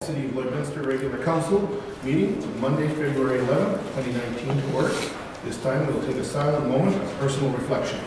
City of Lloydminster Regular Council meeting on Monday, February 11, 2019 to order. This time we'll take a silent moment of personal reflection.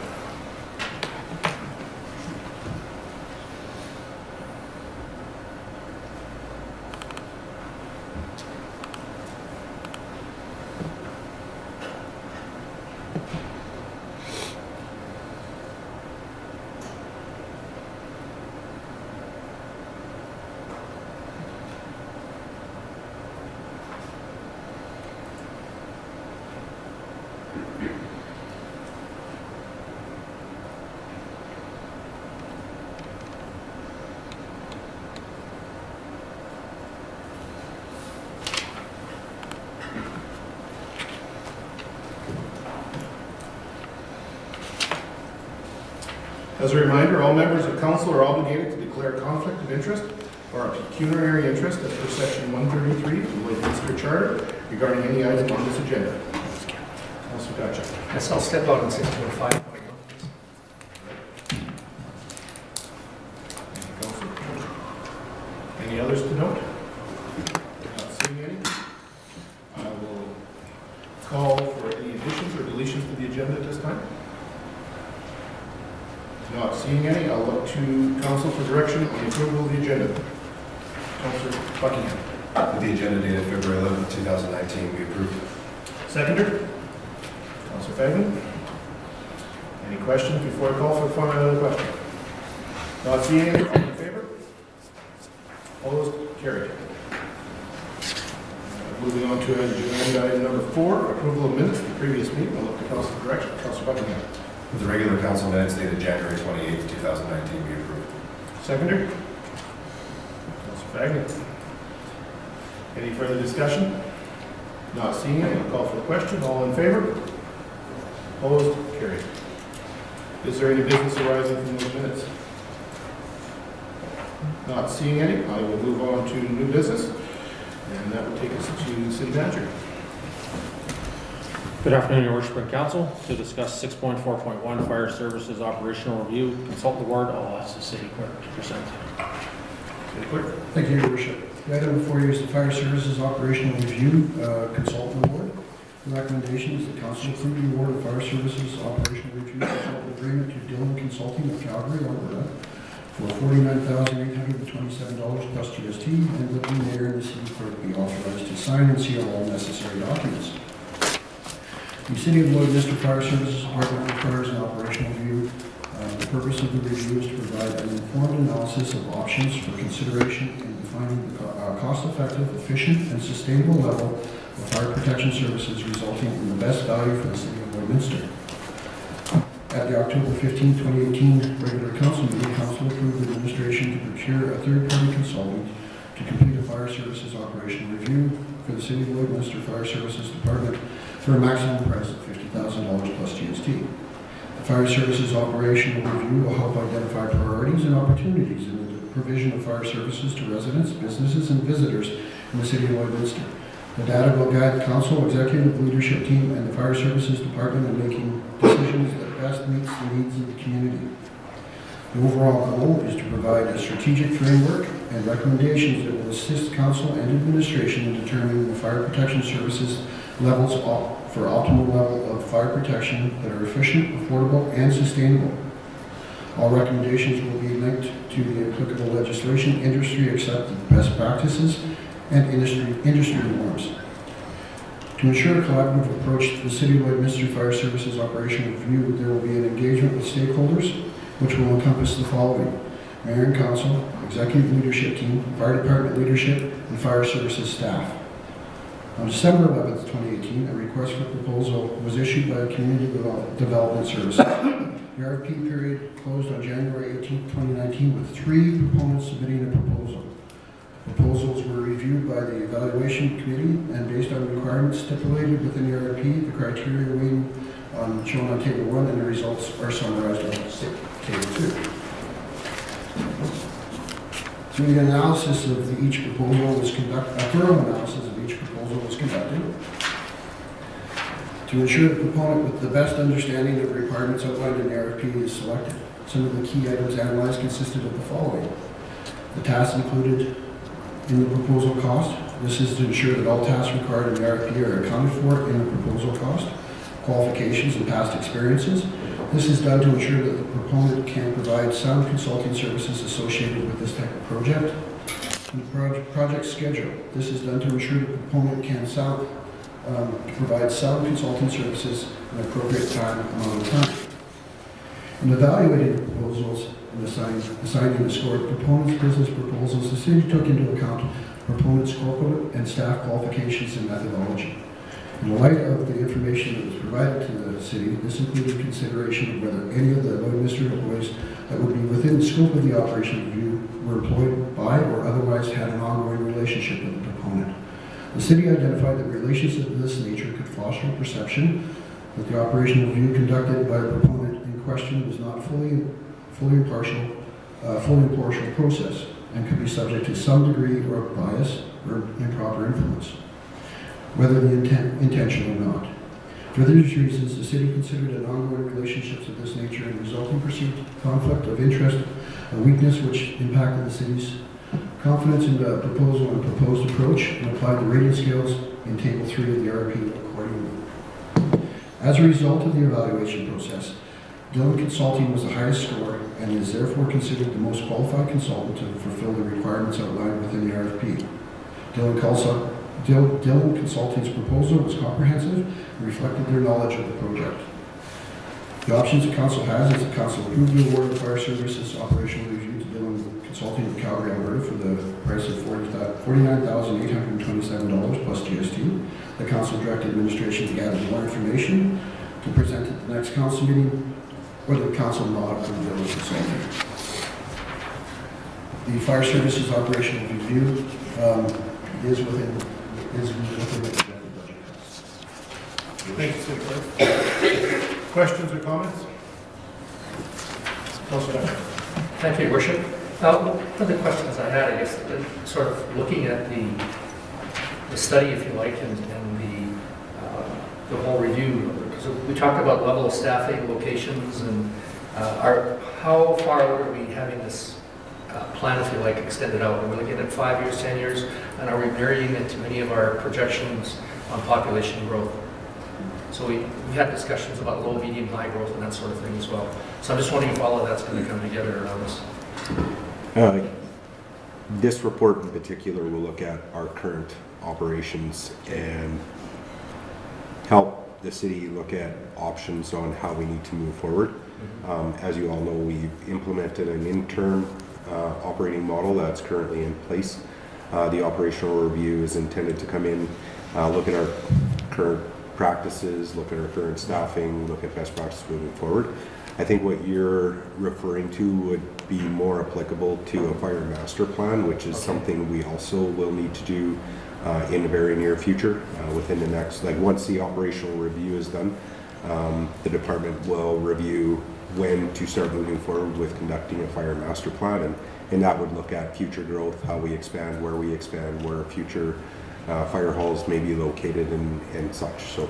As a reminder, all members of council are obligated to declare a conflict of interest or a pecuniary interest as per section 133 of the Lloydminster Charter regarding any item on this agenda. Councilor Gotcha. Yes, I'll step out and say 5. Thank you, Councilor. Any others to note? Not seeing any. I will call for any additions or deletions to the agenda at this time. Not seeing any, I'll look to council for direction on the approval of the agenda. Councilor Buckingham. With the agenda dated February 11, 2019, be approved. Seconder. Councilor Fagin. Any questions before I call for another question? Not seeing any, all in favor? Opposed? Carried. Moving on to agenda item number 4, approval of minutes of the previous meeting. I'll look to council for direction. Councilor Buckingham. With the regular council minutes dated January 28, 2019, be approved. Seconder. Councilor Fagin. Any further discussion? Not seeing any, I'll call for the question. All in favor? Opposed? Carried. Is there any business arising from those minutes? Not seeing any, I will move on to new business, and that will take us to City Manager. Good afternoon, Your Worship and Council. To discuss 6.4.1 Fire Services Operational Review, consult the ward. I'll ask the City Clerk to present. City Clerk. Thank you, Your Worship. The item before you is the Fire Services Operational Review, Consultant Award. The recommendation is the Council approve the award of Fire Services Operational Review Consultant Agreement to Dillon Consulting of Calgary, Alberta for $49,827 plus GST, and that the Mayor and the City Clerk be authorized to sign and seal all necessary documents. The City of Lloydminster Fire Services Department requires an operational review. The purpose of the review is to provide an informed analysis of options for consideration in defining the cost-effective, efficient, and sustainable level of fire protection services resulting in the best value for the City of Lloydminster. At the October 15, 2018 regular council meeting, council approved the administration to procure a third-party consultant to complete a fire services operational review for the City of Lloydminster Fire Services Department for a maximum price of $50,000 plus GST. The Fire Services Operational Review will help identify priorities and opportunities in the provision of fire services to residents, businesses, and visitors in the City of Lloydminster. The data will guide the Council, Executive Leadership Team, and the Fire Services Department in making decisions that best meets the needs of the community. The overall goal is to provide a strategic framework and recommendations that will assist Council and Administration in determining the fire protection services levels for optimal level of fire protection that are efficient, affordable, and sustainable. All recommendations will be linked to the applicable legislation, industry accepted best practices, and industry norms. To ensure a collaborative approach to the City of Lloydminster Fire Services Operational Review, there will be an engagement with stakeholders, which will encompass the following: Mayor and Council, Executive Leadership Team, Fire Department Leadership, and Fire Services staff. On December 11, 2018, a request for proposal was issued by Community Development Services. The RFP period closed on January 18, 2019, with 3 proponents submitting a proposal. Proposals were reviewed by the Evaluation Committee, and based on requirements stipulated within the RFP, the criteria shown on Table 1, and the results are summarized on Table 2. Through the analysis of each proposal was conducted, a thorough analysis of each proposal was conducted to ensure the proponent with the best understanding of the requirements outlined in the RFP is selected. Some of the key items analyzed consisted of the following. The tasks included in the proposal cost. This is to ensure that all tasks required in the RFP are accounted for in the proposal cost, qualifications, and past experiences. This is done to ensure that the proponent can provide sound consulting services associated with this type of project. And the project schedule. This is done to ensure the proponent can provide sound consulting services in an appropriate time, amount of time. In evaluating the proposals and assigning the score to proponents' business proposals, the city took into account proponents' corporate and staff qualifications and methodology. In the light of the information that was provided to the city, this included consideration of whether any of the Lloydminster employees that would be within the scope of the operation review were employed by or otherwise had an ongoing relationship with the proponent. The city identified that relations of this nature could foster a perception that the operational review conducted by the proponent in question was not fully impartial process and could be subject to some degree of bias or improper influence, whether the intentional or not. For these reasons, the city considered an ongoing relationships of this nature and resulting perceived conflict of interest a weakness which impacted the city's confidence in the proposal and proposed approach, and applied the rating scales in Table 3 of the RFP accordingly. As a result of the evaluation process, Dillon Consulting was the highest score and is therefore considered the most qualified consultant to fulfill the requirements outlined within the RFP. Dillon Consulting's proposal was comprehensive and reflected their knowledge of the project. The options the council has is the council approve the award of fire services operational review to Dillon Consulting of Calgary, Alberta for the price of $49,827 plus GST. The council direct administration to gather more information to present at the next council meeting, or the council not approve Dillon Consulting. The fire services operational review is within the projected budget costs. Thank you, City Clerk. Questions or comments? Councilor Duncan. Thank you, Your Worship. One of the questions I had, I guess, sort of looking at the study, if you like, and the whole review, because we talked about level of staffing, locations, and how far would we having this plan, if you like, extended out? Are we looking at 5 years, 10 years, and are we marrying it to any of our projections on population growth? So we had discussions about low, medium, high growth and that sort of thing as well. So I'm just wondering if all of that's going to come together around this. This report in particular will look at our current operations and help the city look at options on how we need to move forward. As you all know, we've implemented an interim operating model that's currently in place. The operational review is intended to come in, look at our current practices, look at our current staffing, look at best practices moving forward. I think what you're referring to would be more applicable to a fire master plan, which is something we also will need to do in the very near future, within the next, like once the operational review is done, the department will review when to start moving forward with conducting a fire master plan, and that would look at future growth, how we expand, where future fire halls may be located and such. So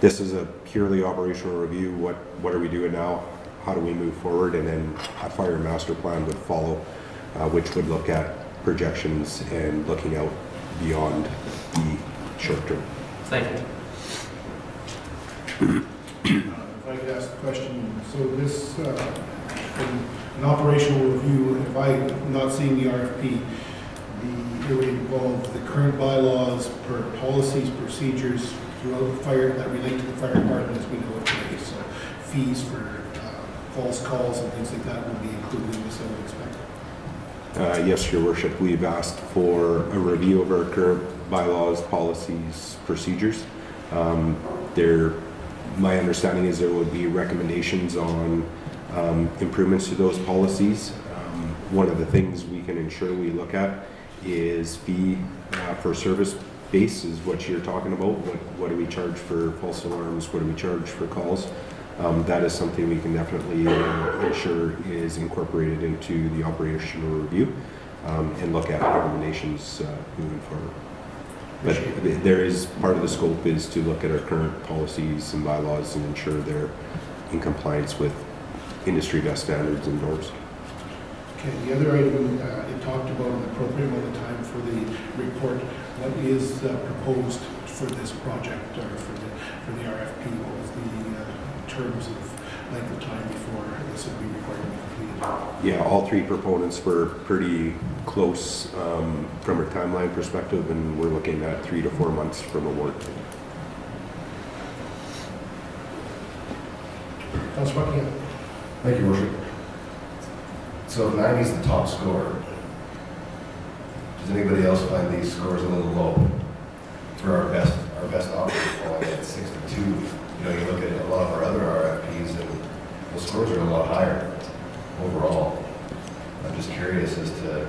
this is a purely operational review. What are we doing now? How do we move forward? And then a fire master plan would follow, which would look at projections and looking out beyond the short term. Thank you. If I could ask the question, so this, an operational review, if I'm not seeing the RFP, it would involve the current bylaws, policies, procedures throughout the fire that relate to the fire department as we know it today. So fees for false calls and things like that would be included in this, I would expect. Yes, Your Worship. We've asked for a review of our current bylaws, policies, procedures. My understanding is there would be recommendations on improvements to those policies. One of the things we can ensure we look at is fee for service base, is what you're talking about. What do we charge for false alarms? What do we charge for calls? That is something we can definitely ensure is incorporated into the operational review and look at recommendations moving forward. But there is, part of the scope is to look at our current policies and bylaws and ensure they're in compliance with industry best standards and norms. Okay, the other item, it talked about an appropriate amount of time for the report, what is proposed for this project or for the RFP? What was the terms of length of time before this would be required to be completed? Yeah, all three proponents were pretty close from a timeline perspective, and we're looking at 3 to 4 months from award. Councilor Buckingham. Thank you, Worship. So if 90 is the top score, does anybody else find these scores a little low? For our best option falling at 62. You know, you look at a lot of our other RFPs and the scores are a lot higher overall. I'm just curious as to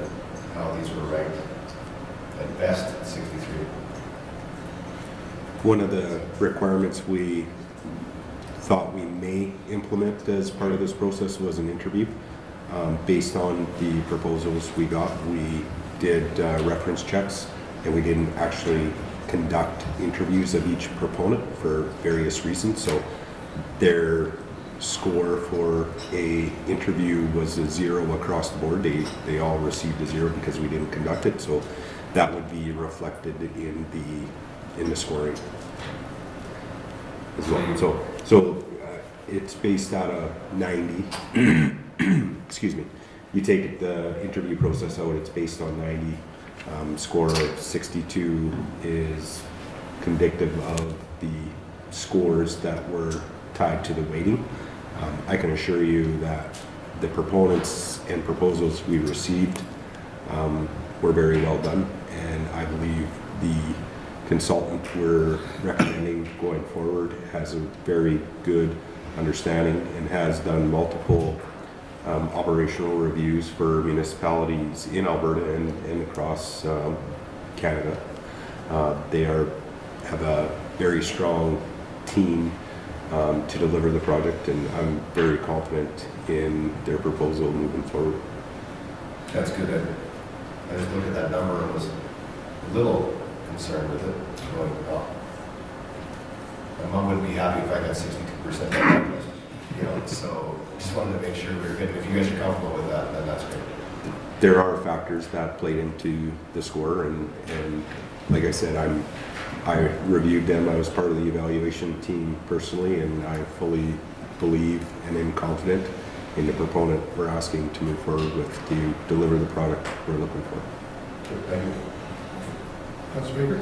how these were ranked at best at 63. One of the requirements we thought we may implement as part of this process was an interview. Based on the proposals we got, we did reference checks, and we didn't actually conduct interviews of each proponent for various reasons. So their score for a interview was a 0 across the board. They all received a 0 because we didn't conduct it. So that would be reflected in the scoring as well. So it's based out of 90. Excuse me. You take the interview process out, it's based on 90. Score of 62 is convictive of the scores that were tied to the weighting. I can assure you that the proponents and proposals we received were very well done, and I believe the consultant we're recommending going forward has a very good understanding and has done multiple operational reviews for municipalities in Alberta and across Canada. They have a very strong team to deliver the project, and I'm very confident in their proposal moving forward. That's good. I just looked at that number and was a little concerned with it. Going, oh, my mom wouldn't be happy if I got 62%. You know, so just wanted to make sure we were good. If you guys are comfortable with that, then that's great. There are factors that played into the score, and like I said, I reviewed them. I was part of the evaluation team personally, and I fully believe and am confident in the proponent we're asking to move forward with to deliver the product we're looking for. Thank you. Councilor Baker.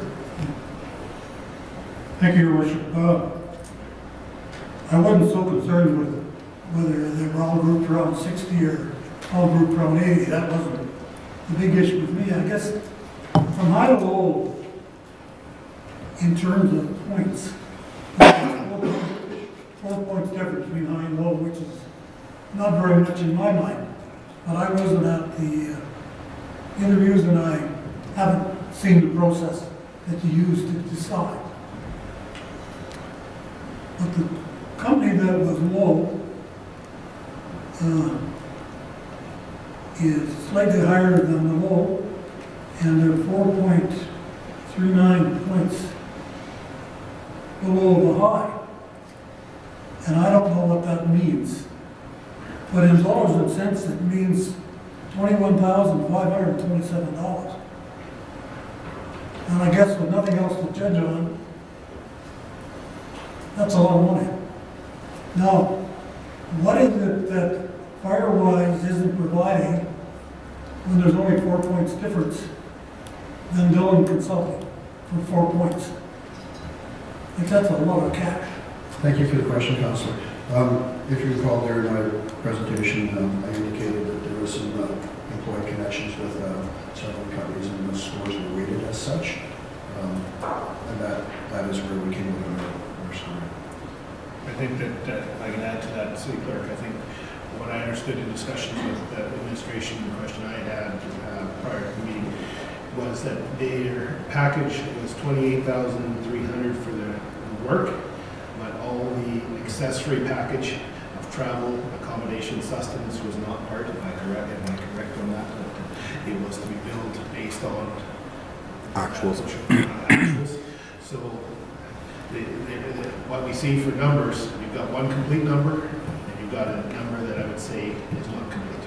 Thank you, Your Worship. I wasn't so concerned with whether they were all grouped around 60 or all grouped around 80. That wasn't the big issue with me. I guess from high to low, in terms of points, 4 points difference between high and low, which is not very much in my mind. But I wasn't at the interviews, and I haven't seen the process that you use to decide. But the company that was low is slightly higher than the low, and they're 4.39 points below the high. And I don't know what that means. But in dollars and cents, it means $21,527. And I guess with nothing else to judge on, that's a lot of money. Now, what is it that Firewise isn't providing when there's only 4 points difference than Dillon Consulting for 4 points? I think that's a lot of cash. Thank you for the question, Councillor. If you recall there in my presentation, I indicated that there was some employee connections with several companies, and those scores were weighted as such. And that is where we came up with our score. I think that I can add to that, City Clerk. I think what I understood in discussions with the administration, the question I had prior to the meeting, was that their package was $28,300 for the work, but all the accessory package of travel, accommodation, sustenance was not part. Am I correct on that? That it was to be billed based on Actuals. Actuals. So what we see for numbers, you've got one complete number, and you've got a number that I would say is not complete.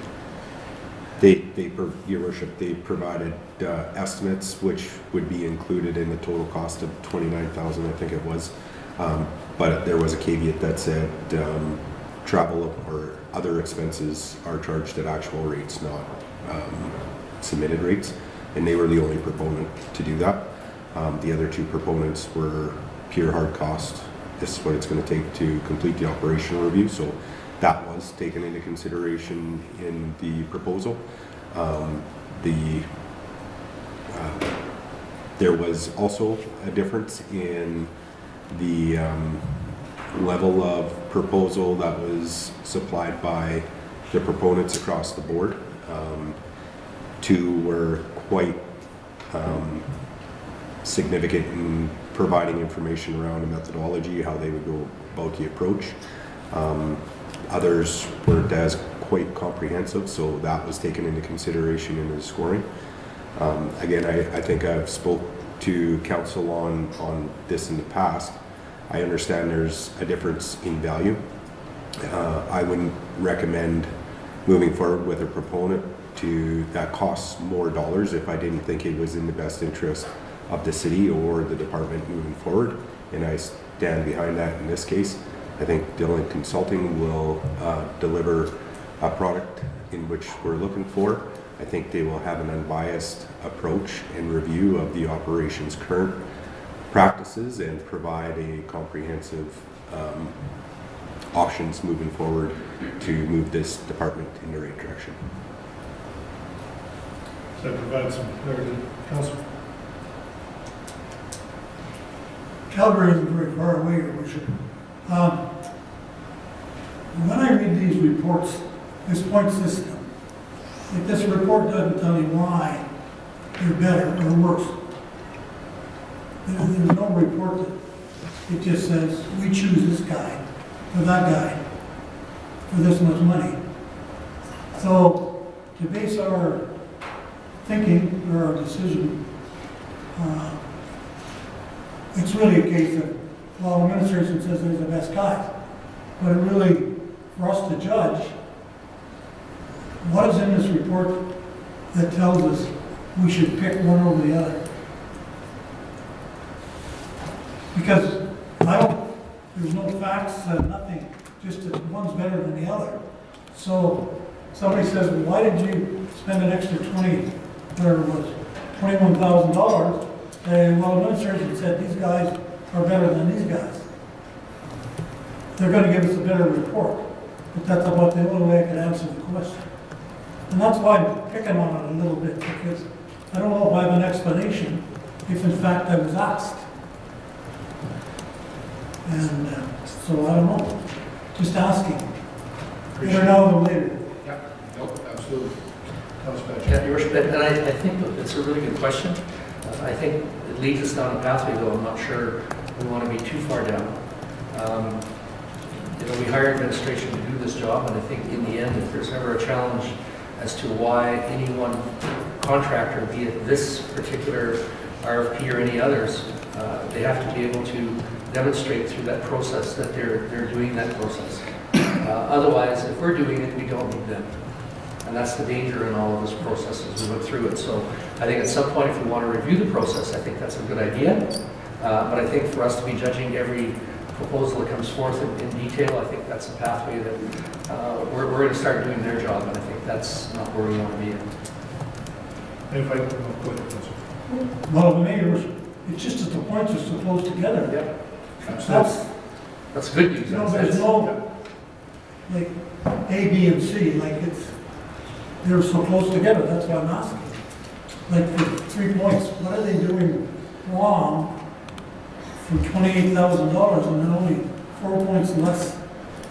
Your worship, they provided estimates which would be included in the total cost of 29,000, I think it was. But there was a caveat that said travel or other expenses are charged at actual rates, not submitted rates. And they were the only proponent to do that. The other two proponents were pure hard cost. This is what it's going to take to complete the operational review. So that was taken into consideration in the proposal. There was also a difference in the level of proposal that was supplied by the proponents across the board. Two were quite significant in providing information around the methodology, how they would go about the approach. Others weren't as quite comprehensive, so that was taken into consideration in the scoring. Again, I think I've spoke to council on this in the past. I understand there's a difference in value. I wouldn't recommend moving forward with a proponent that costs more dollars if I didn't think it was in the best interest of the city or the department moving forward, and I stand behind that in this case. I think Dillon Consulting will deliver a product in which we're looking for. I think they will have an unbiased approach and review of the operation's current practices and provide a comprehensive options moving forward to move this department in the right direction. So that provides some clarity. Councilor? Calgary isn't very far away, Your Worship. When I read these reports, this point system, if this report doesn't tell you why you're better or worse, there's no report that it just says, we choose this guy or that guy for this much money. So to base our thinking or our decision, it's really a case of, well, administration says they're the best guys, but it really, for us to judge, what is in this report that tells us we should pick one over the other? Because there's no facts, nothing, just that one's better than the other. So somebody says, well, why did you spend an extra $21,000? And well, administration said these guys are better than these guys. They're going to give us a better report, but that's about the only way I can answer the question. And that's why I'm picking on it a little bit, because I don't know if I have an explanation if in fact I was asked. And so I don't know, just asking. Either now or later. Yeah, nope, absolutely. Councilor Patrick? Yeah, Your Worship, and I think that it's a really good question. I think it leads us down a pathway, though I'm not sure we want to be too far down. We hire administration to do this job, and I think in the end, if there's ever a challenge as to why any one contractor, be it this particular RFP or any others, they have to be able to demonstrate through that process that they're doing that process. Otherwise, if we're doing it, we don't need them. And that's the danger in all of this process as we look through it. So I think at some point, if we want to review the process, I think that's a good idea. But I think for us to be judging every proposal that comes forth in detail, I think that's a pathway that we're going to start doing their job, and I think that's not where we want to be in. And if I go ahead, Councilor. Well, the mayor, it's just that the points are so close together. Yep. That's good news. there's no, like, A, B, and C, like they're so close together, that's why I'm asking. Like for 3 points, what are they doing wrong for $28,000 and then only 4 points less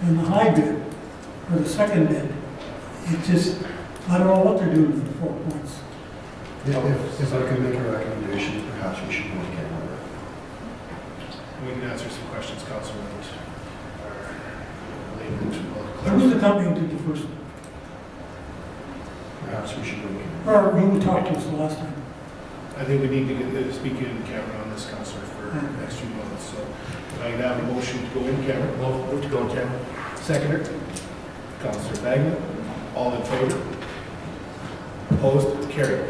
than the high bid or the second bid? It just, I don't know what they're doing for 4 points. If I could make a recommendation, perhaps we should look at it. We can answer some questions, Councilor, that are related to Who's the company who did the first one? Perhaps we should look at Or who talked to us the last time? I think we need to speak in camera on this, Councilor, for the next few months. So I can have a motion to go in camera. Move to go in camera. Seconder, Councilor Bagnett. All in favor? Opposed? Carried.